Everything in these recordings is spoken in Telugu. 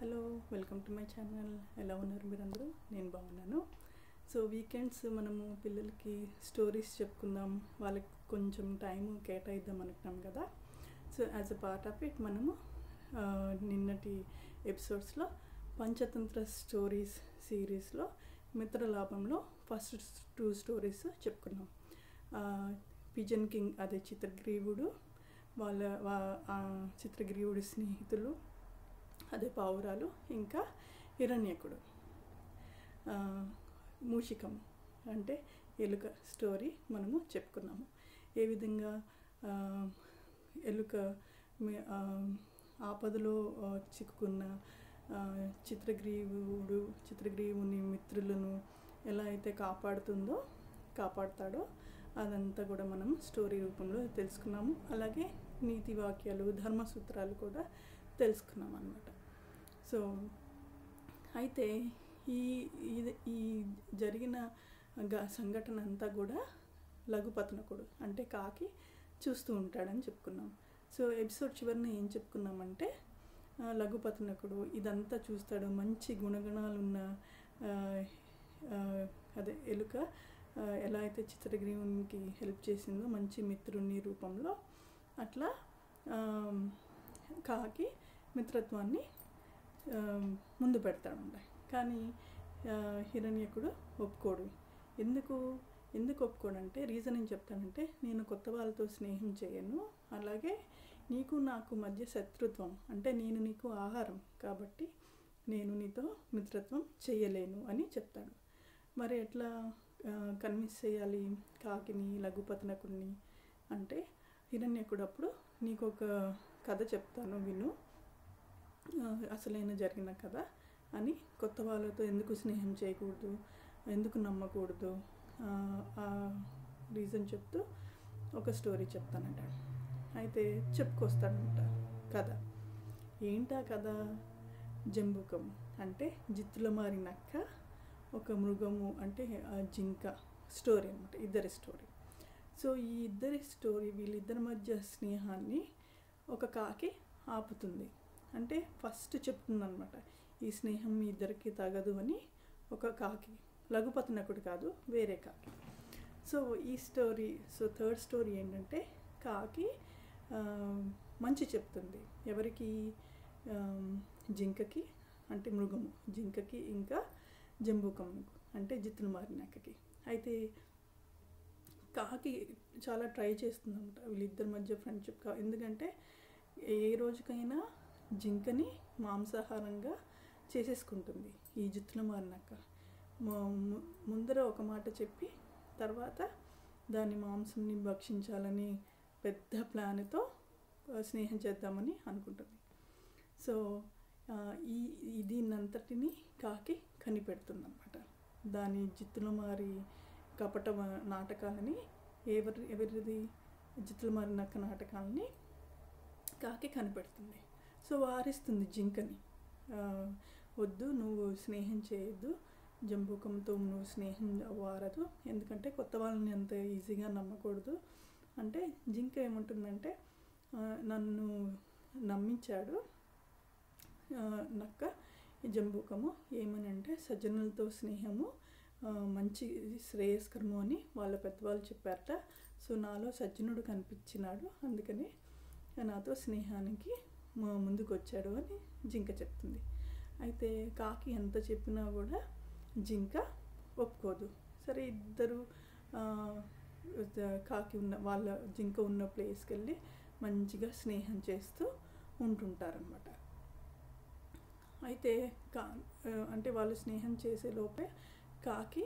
Hello, welcome to my channel. ఎలా ఉన్నారు మీరందరూ? నేను బాగున్నాను. సో వీకెండ్స్ మనము పిల్లలకి స్టోరీస్ చెప్పుకుందాం, వాళ్ళకి కొంచెం టైం కేటాయిద్దాం అనుకున్నాం కదా. So as a part of it మనము నిన్నటి ఎపిసోడ్స్లో పంచతంత్ర స్టోరీస్ సిరీస్లో మిత్రలాభంలో ఫస్ట్ 2 స్టోరీస్ చెప్పుకున్నాం. పిజన్ కింగ్ అదే చిత్రగ్రీవుడు, చిత్రగ్రీవుడి స్నేహితులు అదే పావురాలు, ఇంకా హిరణ్యకుడు. మూషికం అంటే ఎలుక స్టోరీ మనము చెప్పుకున్నాము. ఏ విధంగా ఎలుక ఆపదలో చిక్కుకున్న చిత్రగ్రీవుని మిత్రులను ఎలా అయితే కాపాడుతాడో అదంతా కూడా మనం స్టోరీ రూపంలో తెలుసుకున్నాము. అలాగే నీతి వాక్యాలు, ధర్మసూత్రాలు కూడా తెలుసుకున్నాం అన్నమాట. సో అయితే ఈ జరిగిన సంఘటన అంతా కూడా లఘుపతనకుడు అంటే కాకి చూస్తూ ఉంటాడని చెప్పుకున్నాం. సో ఎపిసోడ్ చివరిన ఏం చెప్పుకున్నామంటే లఘుపతనకుడు ఇదంతా చూస్తాడు. మంచి గుణగణాలున్న అదే ఎలుక ఎలా అయితే చిత్రగ్రీవునికి హెల్ప్ చేసిందో మంచి మిత్రుని రూపంలో, అట్లా కాకి మిత్రత్వాన్ని ముందు పెడతాడు. కానీ హిరణ్యకుడు ఒప్పుకోడు. ఎందుకు ఒప్పుకోడంటే రీజన్ ఏం చెప్తానంటే, నేను కొత్త వాళ్ళతో స్నేహం చేయను, అలాగే నీకు నాకు మధ్య శత్రుత్వం, అంటే నేను నీకు ఆహారం కాబట్టి నేను నీతో మిత్రత్వం చేయలేను అని చెప్తాడు. మరి ఎట్లా కన్విన్స్ చేయాలి కాకిని, లఘుపతనకుడిని అంటే, హిరణ్యకుడు అప్పుడు నీకు ఒక కథ చెప్తాను విను, అసలైన జరిగిన కథ అని, కొత్త వాళ్ళతో ఎందుకు స్నేహం చేయకూడదు, ఎందుకు నమ్మకూడదు ఆ రీజన్ చెప్తూ ఒక స్టోరీ చెప్తానంటాడు. అయితే చెప్పుకొస్తాడంట కథ. ఏంటా కథ? జంబుకం అంటే జిత్తుల మారి నక్క, ఒక మృగము అంటే జింక స్టోరీ అన్నమాట. ఇద్దరి స్టోరీ. సో ఈ ఇద్దరి స్టోరీ, వీళ్ళిద్దరి మధ్య స్నేహాన్ని ఒక కాకి ఆపుతుంది. అంటే ఫస్ట్ చెప్తుంది అనమాట, ఈ స్నేహం మీ ఇద్దరికి తగదు అని ఒక కాకి, లఘుపతనకుడు కాదు, వేరే కాకి. సో ఈ స్టోరీ, సో థర్డ్ స్టోరీ ఏంటంటే, కాకి మంచి చెప్తుంది. ఎవరికి? జింకకి అంటే మృగము, జింకకి, ఇంకా జంబుకం అంటే జిత్తులు మారిన నక్కకి. అయితే కాకి చాలా ట్రై చేస్తుందన్నమాట వీళ్ళిద్దరి మధ్య ఫ్రెండ్షిప్. ఎందుకంటే ఏ రోజుకైనా జింకని మాంసాహారంగా చేసేసుకుంటుంది ఈ జిత్తుల మారిన నక్క. ముందర ఒక మాట చెప్పి తర్వాత దాని మాంసంని భక్షించాలని పెద్ద ప్లాన్తో స్నేహం చేద్దామని అనుకుంటుంది. సో దీన్నంతటిని కాకి కనిపెడుతుందన్నమాట. దాని జిత్తుల మారి కపట నాటకాలని, ఎవరిది జిత్తుల మారి నక్క నాటకాలని కాకి కనిపెడుతుంది. సో వారిస్తుంది జింకని, వద్దు నువ్వు స్నేహం చేయొద్దు, జంబుకంతో నువ్వు స్నేహం వారదు, ఎందుకంటే కొత్త వాళ్ళని అంత ఈజీగా నమ్మకూడదు అంటే, జింక ఏమంటుందంటే, నన్ను నమ్మించాడు నక్క జంబుకము ఏమని అంటే, సజ్జనులతో స్నేహము మంచి శ్రేయస్కరము అని వాళ్ళ పెద్దవాళ్ళు చెప్పారట. సో నాలో సజ్జనుడు కనిపించినాడు, అందుకని నాతో స్నేహానికి ముందుకు వచ్చాడు అని జింక చెప్తుంది. అయితే కాకి ఎంత చెప్పినా కూడా జింక ఒప్పుకోదు. సరే ఇద్దరు కాకి వాళ్ళ జింక ఉన్న ప్లేస్కి వెళ్ళి మంచిగా స్నేహం చేస్తూ ఉంటుంటారనమాట. అయితే అంటే వాళ్ళు స్నేహం చేసే లోపే కాకి,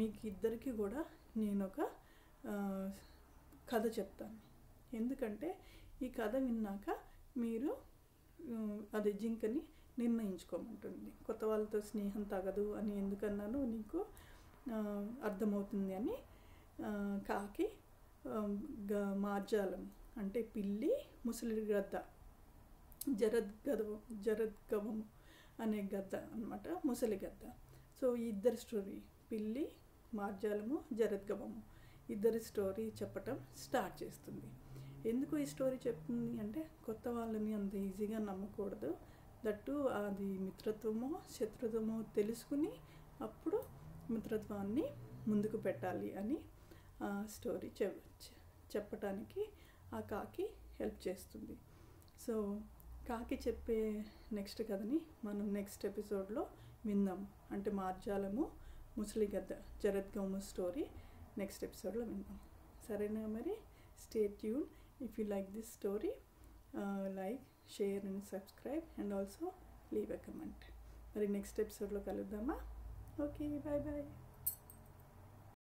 మీకు ఇద్దరికి కూడా నేను ఒక కథ చెప్తాను, ఎందుకంటే ఈ కథ విన్నాక మీరు అదే జింకని నిర్ణయించుకోమంటుంది. కొత్త వాళ్ళతో స్నేహం తగదు అని ఎందుకన్నాను నీకు అర్థమవుతుంది అని కాకి మార్జాలం అంటే పిల్లి, ముసలి గద్ద, జరద్గవము అనే గద్ద అన్నమాట, ముసలి గద్ద. సో ఈ ఇద్దరి స్టోరీ, పిల్లి, మార్జాలము, జరద్గవము, ఇద్దరి స్టోరీ చెప్పటం స్టార్ట్ చేస్తుంది. ఎందుకు ఈ స్టోరీ చెప్తుంది అంటే, కొత్త వాళ్ళని అంత ఈజీగా నమ్మకూడదు, దట్టు అది మిత్రత్వమో శత్రుత్వమో తెలుసుకుని అప్పుడు మిత్రత్వాన్ని ముందుకు పెట్టాలి అని స్టోరీ చెప్పటానికి ఆ కాకి హెల్ప్ చేస్తుంది. సో కాకి చెప్పే నెక్స్ట్ కథని మనం నెక్స్ట్ ఎపిసోడ్లో విందాం. అంటే మార్జాలము ముసలిగద్ద జరద్గౌము స్టోరీ నెక్స్ట్ ఎపిసోడ్లో విందాం. సరేనా మరి? Stay tune. If you like this story, like, share and subscribe and also leave a comment. మరి నెక్స్ట్ ఎపిసోడ్లో కలుద్దామా? Okay, bye bye.